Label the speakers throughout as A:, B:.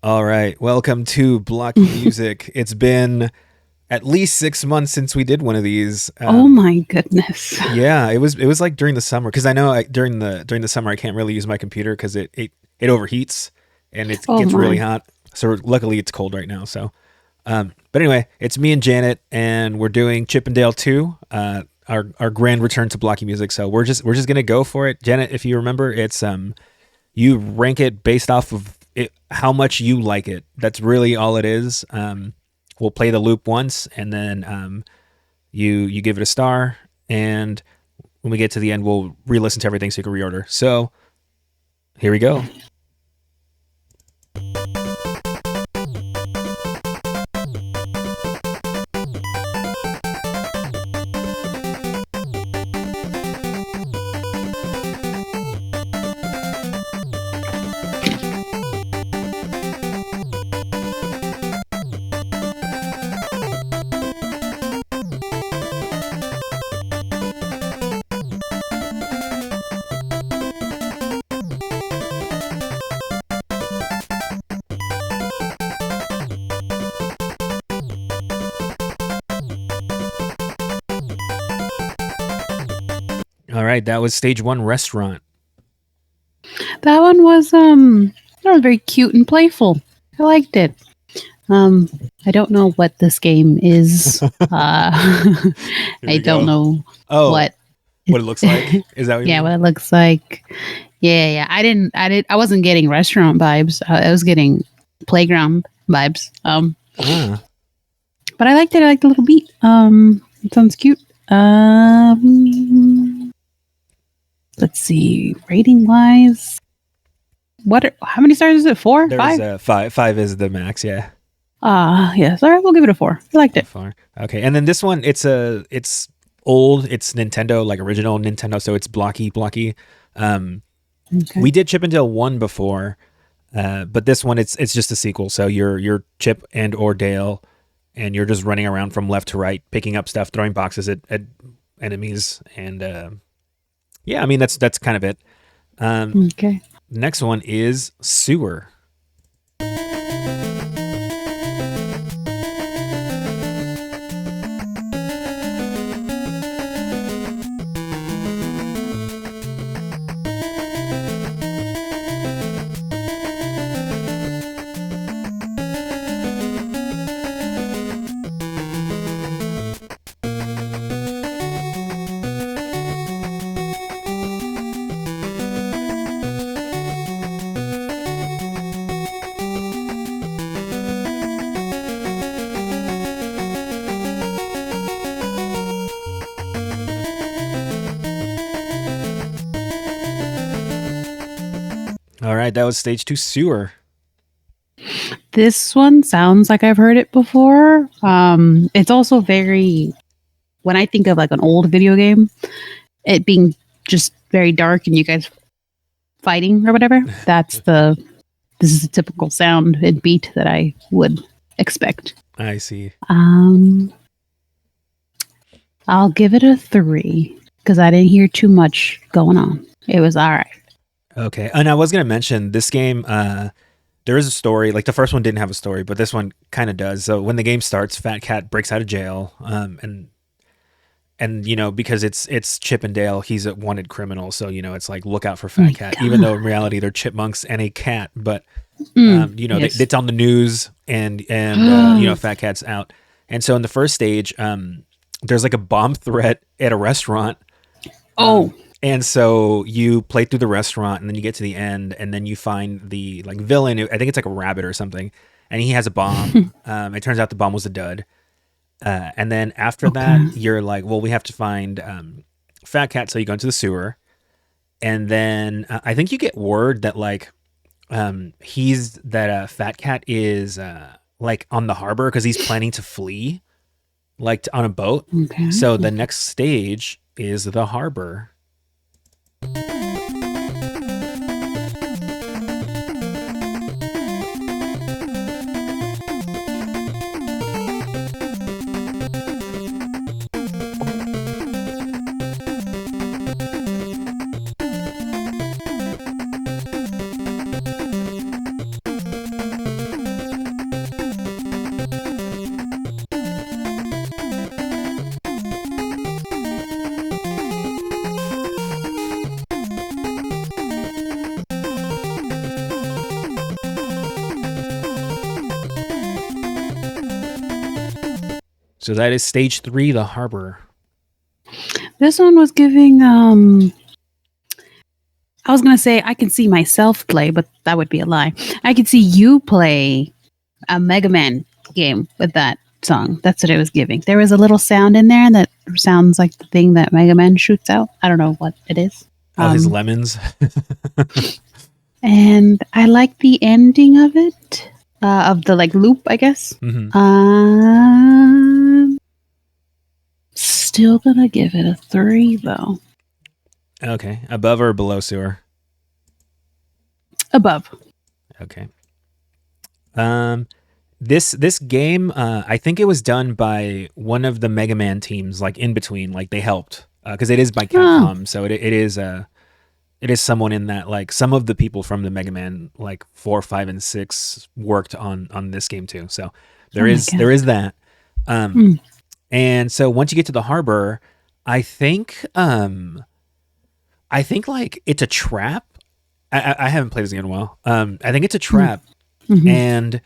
A: All right, welcome to Blocky Music. It's been at least 6 months since we did one of these.
B: Oh my goodness.
A: Yeah, it was like during the summer because I know during the summer I can't really use my computer because it overheats and it
B: Oh
A: gets really
B: my.
A: hot. So luckily it's cold right now. But anyway, it's me and Janet, and we're doing Chippendale 2. Our grand return to Blocky Music. So we're just gonna go for it. Janet, if you remember, it's you rank it based off of how much you like it. That's really all it is. We'll play the loop once, and then you give it a star, and when we get to the end, we'll re-listen to everything so you can reorder. So here we go. All right, that was stage one, restaurant.
B: That was very cute and playful. I liked it. Um I don't know what this game is.
A: Here
B: I
A: we
B: don't
A: go.
B: know
A: Oh,
B: what
A: what it looks like? Is that what you
B: yeah,
A: mean?
B: what it looks like. Yeah. I wasn't getting restaurant vibes. I was getting playground vibes.
A: Ah,
B: But I liked it. I liked the little beat. It sounds cute. Let's see. Rating wise, how many stars is it? Four?
A: there's
B: Five?
A: five. Five is the max. Yeah.
B: Yes. All right, we'll give it a four. I liked
A: So
B: it.
A: far. Okay, and then this one, it's old. It's Nintendo, like original Nintendo, so it's blocky. Um,
B: Okay.
A: we did Chippendale 1 before, but this one it's just a sequel. So you're Chip and or Dale, and you're just running around from left to right, picking up stuff, throwing boxes at enemies, and yeah, I mean that's kind of it. Um,
B: Okay.
A: next one is Sewer. All right, that was stage two, Sewer.
B: This one sounds like I've heard it before. It's also very, when I think of like an old video game, it being just very dark and you guys fighting or whatever. This is a typical sound and beat that I would expect.
A: I see.
B: Um, I'll give it a three because I didn't hear too much going on. It was all right.
A: Okay, and I was gonna mention this game. There is a story. Like the first one didn't have a story, but this one kind of does. So when the game starts, Fat Cat breaks out of jail, and because it's Chip and Dale, he's a wanted criminal. So it's like look out for
B: Oh
A: Fat
B: my
A: Cat, even though in
B: god.
A: reality they're chipmunks and a cat. But
B: Yes.
A: it's on the news, and Fat Cat's out. And so in the first stage, there's like a bomb threat at a restaurant.
B: Oh.
A: And so you play through the restaurant, and then you get to the end, and then you find the like villain. I think it's like a rabbit or something, and he has a bomb. It turns out the bomb was a dud. And then after that,
B: Okay.
A: you're like, well, we have to find Fat Cat. So you go into the sewer, and then I think you get word that like Fat Cat is like on the harbor because he's planning to flee, like on a boat.
B: Okay.
A: So the next stage is the harbor. So that is stage 3, the harbor.
B: This one was giving I was gonna say I can see myself play, but that would be a lie. I could see you play a Mega Man game with that song. That's what it was giving. There was a little sound in there that sounds like the thing that Mega Man shoots out. I don't know what it is.
A: Oh, his lemons.
B: And I like the ending of it, of the like loop, I guess.
A: Mm-hmm.
B: Still gonna give it a 3 though.
A: Okay, above or below sewer?
B: Above.
A: Okay. This game, I think it was done by one of the Mega Man teams, like in between, like they helped, because it is by Capcom, so it is someone in that, like some of the people from the Mega Man like 4, 5, and 6 worked on this game too. So there is that. And so once you get to the harbor, I think like it's a trap. I haven't played this game in a while. I think it's a trap, and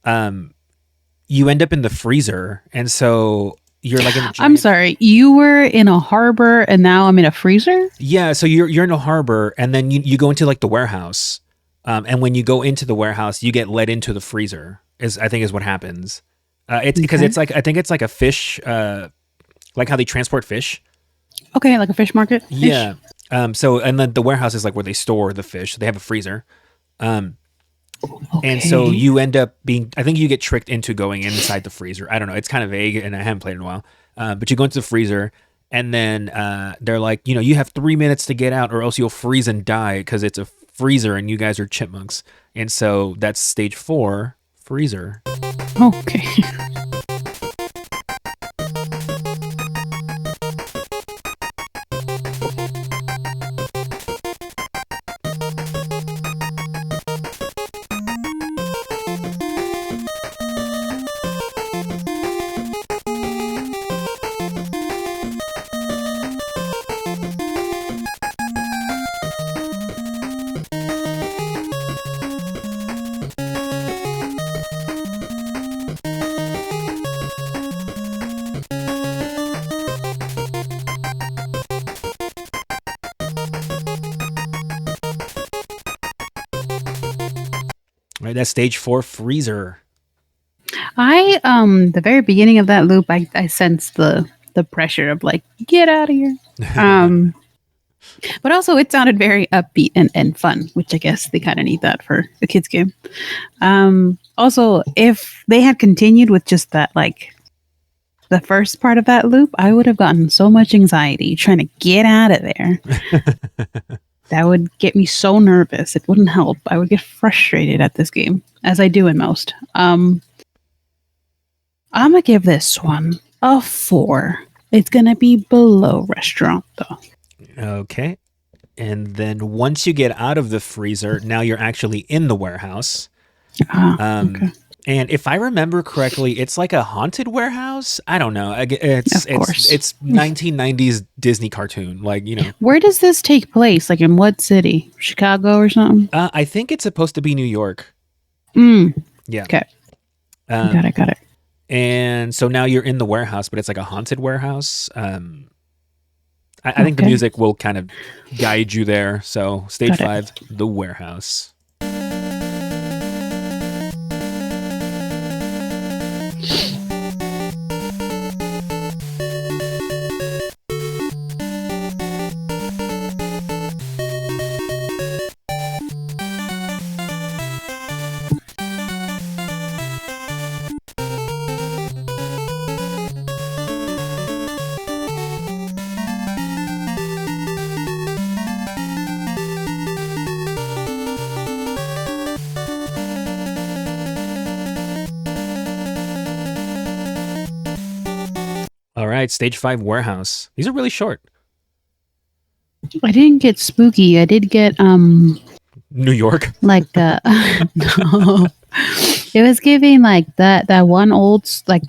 A: you end up in the freezer, and so you're like in a giant...
B: I'm sorry, you were in a harbor and now I'm in a freezer?
A: Yeah, so you're in a harbor, and then you go into like the warehouse, and when you go into the warehouse, you get led into the freezer. I think is what happens. It's because it's like, I think it's like a fish, like how they transport fish.
B: Okay, like a fish market.
A: Yeah. So, and then the warehouse is like where they store the fish. They have a freezer. And so you end up being, I think you get tricked into going inside the freezer. I don't know. It's kind of vague and I haven't played in a while. But you go into the freezer, and then they're like, you have 3 minutes to get out or else you'll freeze and die because it's a freezer and you guys are chipmunks. And so that's stage 4, freezer.
B: Okay.
A: Right, that's stage 4, freezer.
B: The very beginning of that loop, I sensed the pressure of like, get out of here. But also it sounded very upbeat and fun, which I guess they kind of need that for a kids game. Also, if they had continued with just that, like the first part of that loop, I would have gotten so much anxiety trying to get out of there. That would get me so nervous. It wouldn't help. I would get frustrated at this game, as I do in most. I'm going to give this one a 4. It's going to be below restaurant, though.
A: Okay. And then once you get out of the freezer, now you're actually in the warehouse. Okay. And if I remember correctly, it's like a haunted warehouse. I don't know. It's 1990s Disney cartoon. Like,
B: Where does this take place? Like in what city? Chicago or something?
A: I think it's supposed to be New York.
B: Yeah.
A: Okay.
B: Got it.
A: And so now you're in the warehouse, but it's like a haunted warehouse. I think the music will kind of guide you there. So stage 5, the warehouse. All right, stage 5, warehouse. These are really short.
B: I didn't get spooky. I did get
A: New York.
B: Like no. It was giving like that one old, like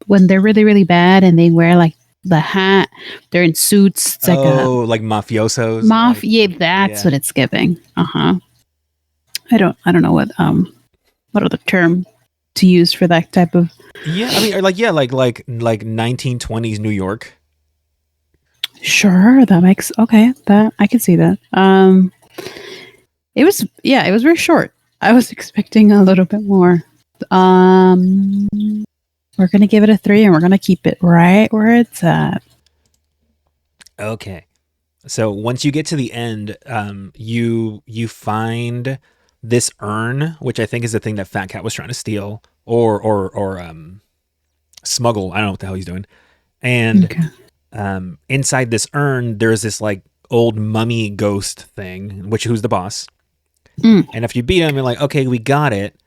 B: when they're really, really bad and they wear like the hat, they're in suits. It's
A: like mafiosos.
B: That's what it's giving. I don't know what other term to use for that type of.
A: Yeah, I mean, or like 1920s New York.
B: Sure, that makes okay. That I can see that. It was very short. I was expecting a little bit more. Um, we're gonna give it a 3, and we're gonna keep it right where it's at.
A: Okay. So once you get to the end, you find this urn, which I think is the thing that Fat Cat was trying to steal or smuggle. I don't know what the hell he's doing. And
B: Okay.
A: inside this urn, there's this like old mummy ghost thing, who's the boss.
B: Mm.
A: And if you beat him, you're like, okay, we got it.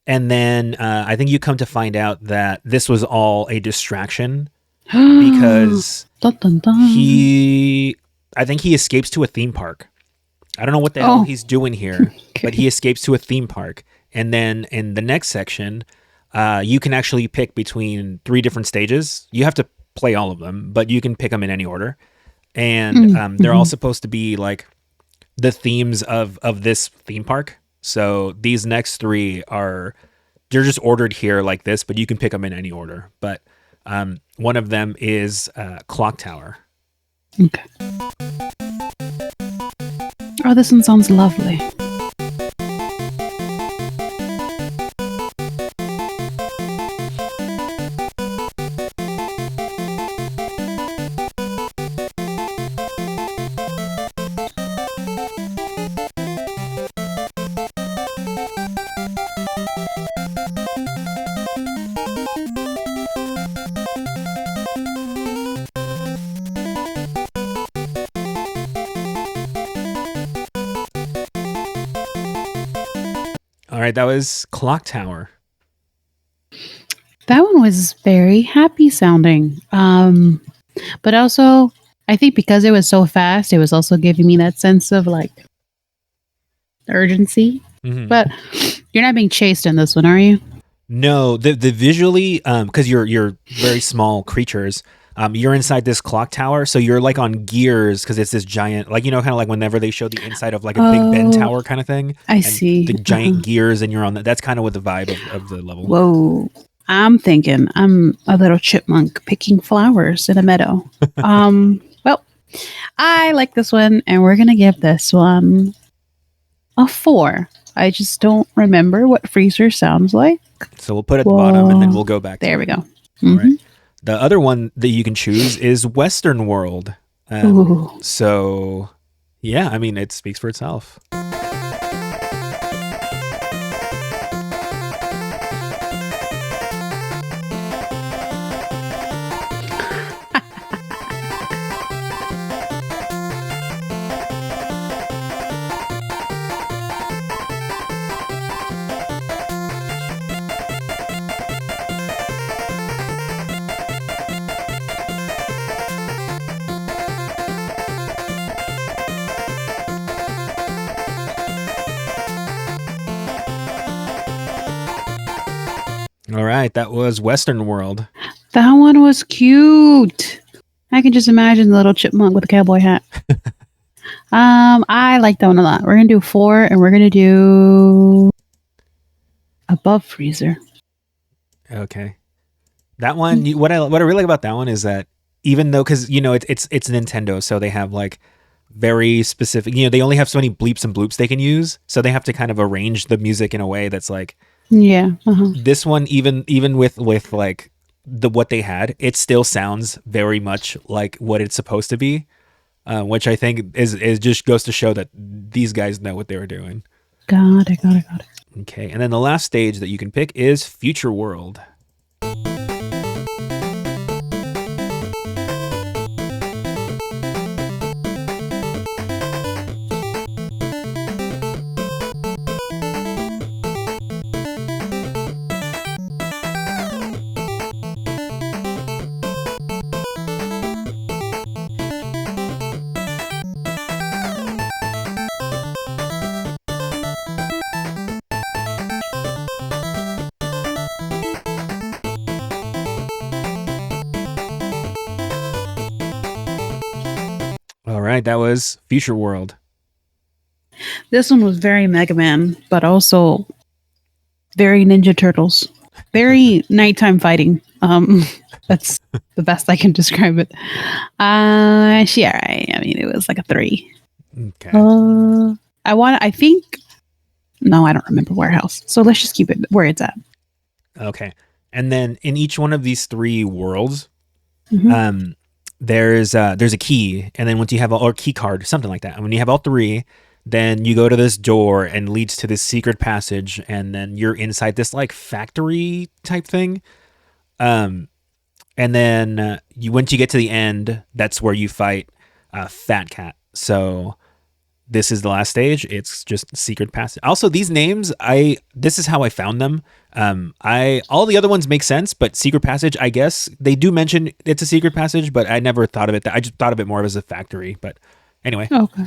A: And then I think you come to find out that this was all a distraction because
B: Dun, dun, dun.
A: I think he escapes to a theme park. I don't know what the hell he's doing here, but he escapes to a theme park. And then in the next section, you can actually pick between 3 different stages. You have to play all of them, but you can pick them in any order. And they're all supposed to be like the themes of this theme park. So these next 3 they're just ordered here like this, but you can pick them in any order. But one of them is Clock Tower.
B: Okay. Oh, this one sounds lovely.
A: All right, that was Clock Tower.
B: That one was very happy sounding. But also, I think because it was so fast, it was also giving me that sense of like urgency.
A: Mm-hmm.
B: But you're not being chased in this one, are you?
A: No, the visually, because you're very small creatures. You're inside this clock tower, so you're like on gears because it's this giant, like, kind of like whenever they show the inside of like a Big Ben tower kind of thing.
B: I see.
A: The giant gears, and you're on that. That's kind of what the vibe of the level.
B: Whoa. I'm thinking I'm a little chipmunk picking flowers in a meadow. Well, I like this one, and we're going to give this one a 4. I just don't remember what freezer sounds like.
A: So we'll put it at the bottom, and then we'll go back.
B: There we go.
A: All right. The other one that you can choose is Western World. So, yeah, I mean, it speaks for itself. All right, that was Western World.
B: That one was cute. I can just imagine the little chipmunk with a cowboy hat. I like that one a lot. We're gonna do 4, and we're gonna do above freezer.
A: Okay, that one. What I really like about that one is that even though, because it's Nintendo, so they have like very specific. They only have so many bleeps and bloops they can use, so they have to kind of arrange the music in a way that's like.
B: Yeah.
A: This one, even with like what they had, it still sounds very much like what it's supposed to be, which I think is just goes to show that these guys know what they were doing.
B: Got it.
A: Okay, and then the last stage that you can pick is Future World. All right, that was Future World.
B: This one was very Mega Man, but also very Ninja Turtles. Very nighttime fighting. That's the best I can describe it. She alright. I mean, it was like a 3.
A: Okay.
B: I think. No, I don't remember warehouse. So let's just keep it where it's at.
A: Okay. And then in each one of these 3 worlds,
B: Mhm.
A: there's a key, and then once you have or key card, something like that. And when you have all 3, then you go to this door and leads to this secret passage, and then you're inside this like factory type thing. And then once you get to the end, that's where you fight Fat Cat. So this is the last stage. It's just secret passage. Also, these names, this is how I found them. All the other ones make sense, but secret passage, I guess they do mention it's a secret passage, but I never thought of it I just thought of it more as a factory. But anyway.
B: Okay.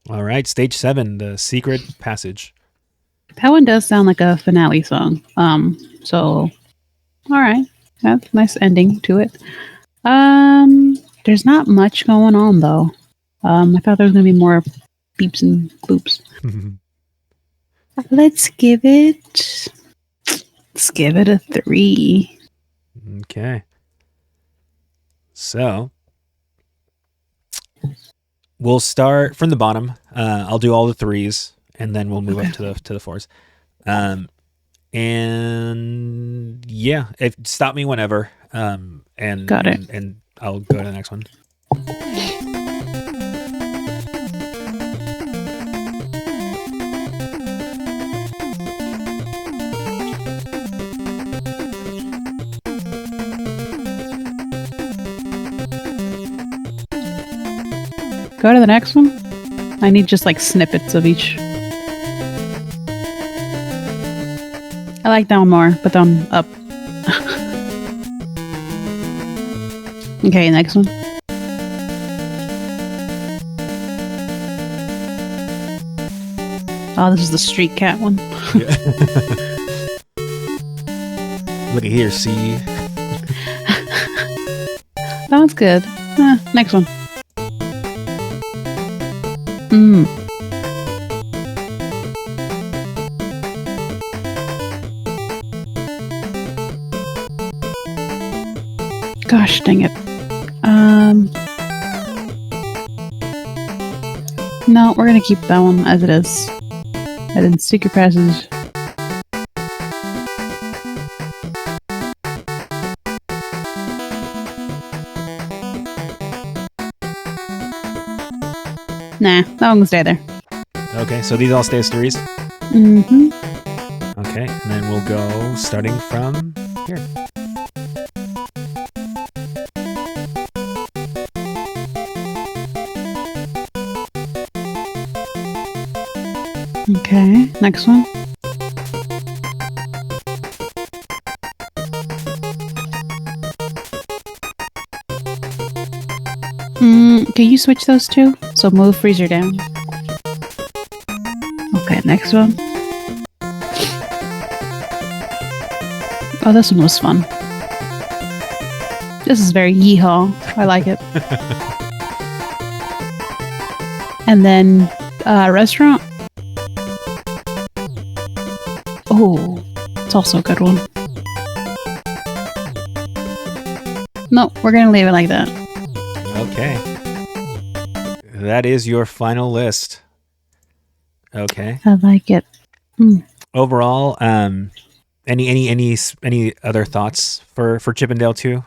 A: All right, stage 7, the secret passage.
B: That one does sound like a finale song. So all right. That's a nice ending to it. There's not much going on though. I thought there was gonna be more beeps and bloops. Let's give it a 3.
A: Okay. So we'll start from the bottom. I'll do all the 3s, and then we'll move up to the 4s. And yeah, stop me whenever. And
B: Got it.
A: And I'll go to the next one.
B: Go to the next one. I need just like snippets of each. I like that one more, but then up. Okay, next one. Oh, this is the street cat one.
A: Yeah. Look at here, see?
B: That one's good. Next one. Gosh dang it. No, we're gonna keep that one as it is. And then secret passage. Nah, that one can stay there.
A: Okay, so these all stay as 3s?
B: Mm-hmm.
A: Okay, and then we'll go starting from here.
B: Okay, next one. Can you switch those two? So move freezer down. Okay, next one. Oh, this one was fun. This is very yeehaw. I like it. And then restaurant. Oh, it's also a good one. No, we're gonna leave it like that.
A: Okay. That is your final list. Okay.
B: I like it.
A: Overall, any other thoughts for Chippendale 2?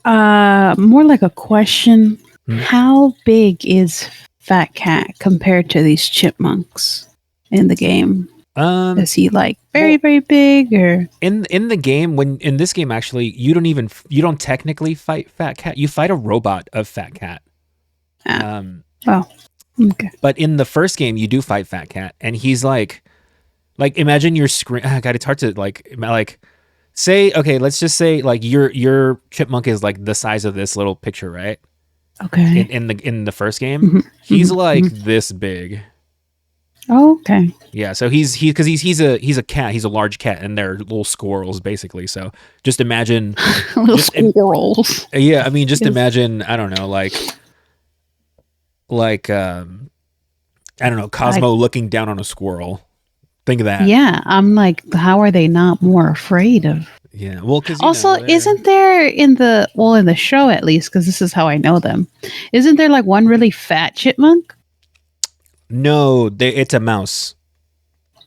B: More like a question. How big is Fat Cat compared to these chipmunks in the game? Is he like very, very big or?
A: In the game, when in this game actually, you don't technically fight Fat Cat. You fight a robot of Fat Cat.
B: Oh, okay.
A: But in the first game, you do fight Fat Cat, and he's like imagine your screen. God, it's hard to like say. Okay, let's just say like your chipmunk is like the size of this little picture, right?
B: Okay.
A: In the first game, he's like this big.
B: Oh, okay.
A: Yeah, so he's a cat. He's a large cat, and they're little squirrels basically. So just imagine
B: Little squirrels.
A: Yeah, I mean, just imagine. I don't know, I don't know, Cosmo looking down on a squirrel. Think of that.
B: Yeah, I'm like, how are they not more afraid of?
A: Yeah, well, because
B: Also, isn't there in the show at least? Because this is how I know them. Isn't there like one really fat chipmunk?
A: No, it's a mouse.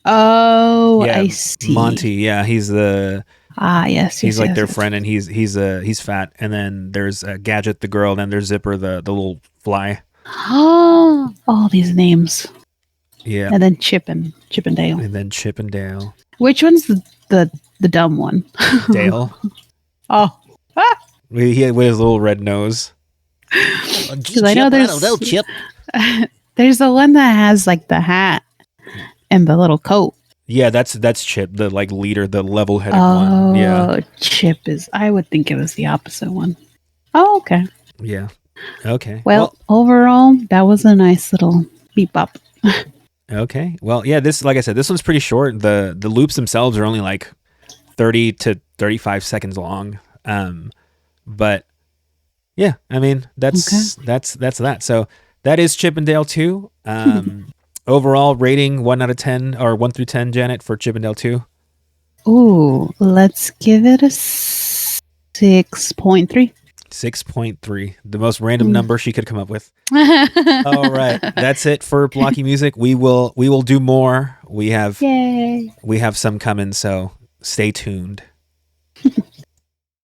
B: Oh,
A: Yeah,
B: I see.
A: Monty. Yeah, he's the.
B: Yes.
A: He's like their
B: yes.
A: friend, and he's fat. And then there's Gadget, the girl, and then there's Zipper, the little fly.
B: Oh, all these names.
A: Yeah,
B: And then Chip and Dale.
A: and then Chip and Dale.
B: Which one's the dumb one?
A: Dale.
B: Oh,
A: With his little red nose.
B: because I know there's
A: Chip.
B: there's the one that has like the hat and the little coat.
A: Yeah, that's Chip, the like leader, the level-headed
B: Oh,
A: one. Yeah,
B: Chip is. I would think it was the opposite one. Oh, okay.
A: yeah. Okay.
B: Well, overall, that was a nice little beep bop.
A: Okay. Well, yeah. This, like I said, this one's pretty short. The loops themselves are only like 30 to 35 seconds long. But yeah, I mean that's that. So that is Chip and Dale 2. Overall rating 1 out of 10 or 1 through 10, Janet, for Chip and Dale 2.
B: Ooh, let's give it a 6.3.
A: 6.3, the most random number she could come up with. All right, that's it for Blocky Music. We will do more. We have
B: Yay.
A: some coming, so stay tuned.